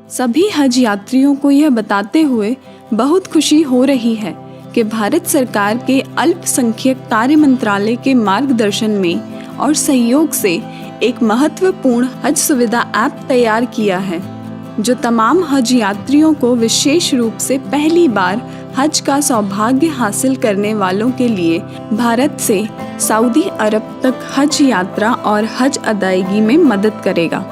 सभी हज यात्रियों को यह बताते हुए बहुत खुशी हो रही है कि भारत सरकार के अल्पसंख्यक कार्य मंत्रालय के मार्गदर्शन में और सहयोग से एक महत्वपूर्ण हज सुविधा ऐप तैयार किया है, जो तमाम हज यात्रियों को विशेष रूप से पहली बार हज का सौभाग्य हासिल करने वालों के लिए भारत से सऊदी अरब तक हज यात्रा और हज अदायगी में मदद करेगा।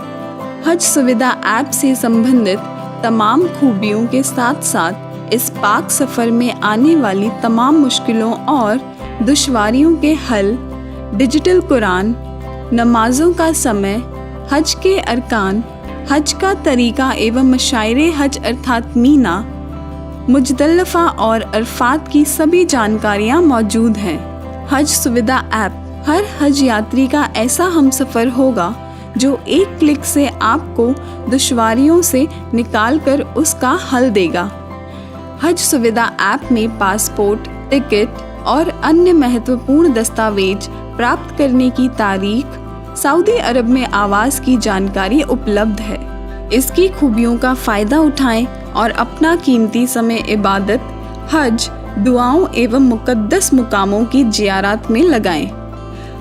हज सुविधा ऐप से संबंधित तमाम खूबियों के साथ साथ इस पाक सफ़र में आने वाली तमाम मुश्किलों और दुश्वारियों के हल, डिजिटल कुरान, नमाजों का समय, हज के अरकान, हज का तरीका एवं मशाइरे हज अर्थात मीना, मुजदल्लफा और अरफात की सभी जानकारियाँ मौजूद हैं। हज सुविधा ऐप हर हज यात्री का ऐसा हमसफ़र होगा जो एक क्लिक से आपको दुश्वारियों से निकालकर उसका हल देगा। हज सुविधा ऐप में पासपोर्ट, टिकट और अन्य महत्वपूर्ण दस्तावेज प्राप्त करने की तारीख, सऊदी अरब में आवास की जानकारी उपलब्ध है। इसकी खूबियों का फ़ायदा उठाएं और अपना कीमती समय इबादत, हज, दुआओं एवं मुक़द्दस मुकामों की ज़ियारत में लगाएं।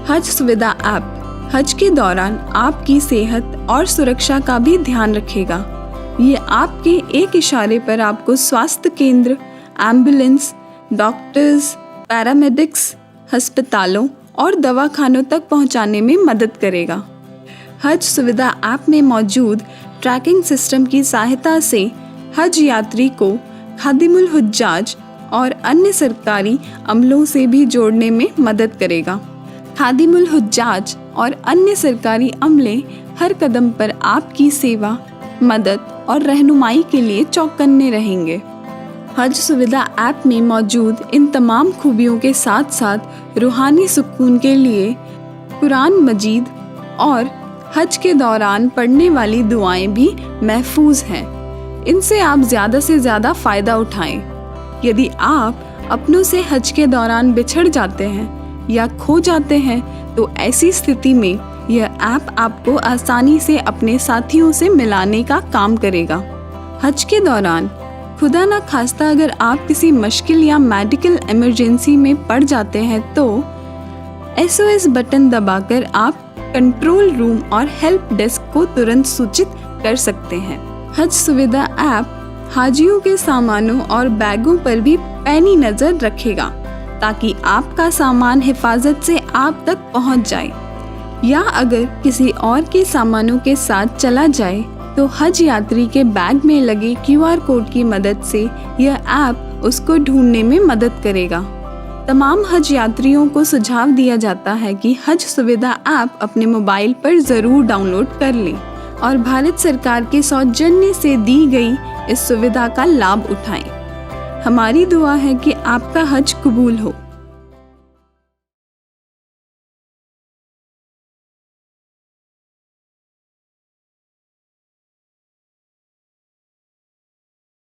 हज सुविधा ऐप हज के दौरान आपकी सेहत और सुरक्षा का भी ध्यान रखेगा। ये आपके एक इशारे पर आपको स्वास्थ्य केंद्र, एम्बुलेंस, डॉक्टर्स, पैरामेडिक्स, अस्पतालों और दवाखानों तक पहुंचाने में मदद करेगा। हज सुविधा ऐप में मौजूद ट्रैकिंग सिस्टम की सहायता से हज यात्री को खादिमुल हुज्जाज और अन्य सरकारी अमलों से भी जोड़ने में मदद करेगा। खादिमुल हुज्जाज और अन्य सरकारी अमले हर कदम पर आपकी सेवा, मदद और रहनुमाई के लिए चौकन्ने रहेंगे। हज सुविधा ऐप में मौजूद इन तमाम खूबियों के साथ साथ रूहानी सुकून के लिए कुरान मजीद और हज के दौरान पढ़ने वाली दुआएं भी महफूज हैं। इनसे आप ज़्यादा से ज़्यादा फ़ायदा उठाएं। यदि आप अपनों से हज के दौरान बिछड़ जाते हैं या खो जाते हैं तो ऐसी स्थिति में यह ऐप आपको आसानी से अपने साथियों से मिलाने का काम करेगा। हज के दौरान खुदा न खास्ता अगर आप किसी मुश्किल या मेडिकल इमरजेंसी में पड़ जाते हैं तो SOS बटन दबाकर आप कंट्रोल रूम और हेल्प डेस्क को तुरंत सूचित कर सकते हैं। हज सुविधा ऐप हाजियों के सामानों और बैगों पर भी पैनी नज़र रखेगा ताकि आपका सामान हिफाजत से आप तक पहुंच जाए, या अगर किसी और के सामानों के साथ चला जाए तो हज यात्री के बैग में लगे QR कोड की मदद से यह ऐप उसको ढूंढने में मदद करेगा। तमाम हज यात्रियों को सुझाव दिया जाता है कि हज सुविधा ऐप अपने मोबाइल पर ज़रूर डाउनलोड कर लें और भारत सरकार के सौजन्य से दी गई इस सुविधा का लाभ उठाएं। हमारी दुआ है कि आपका हज कबूल हो।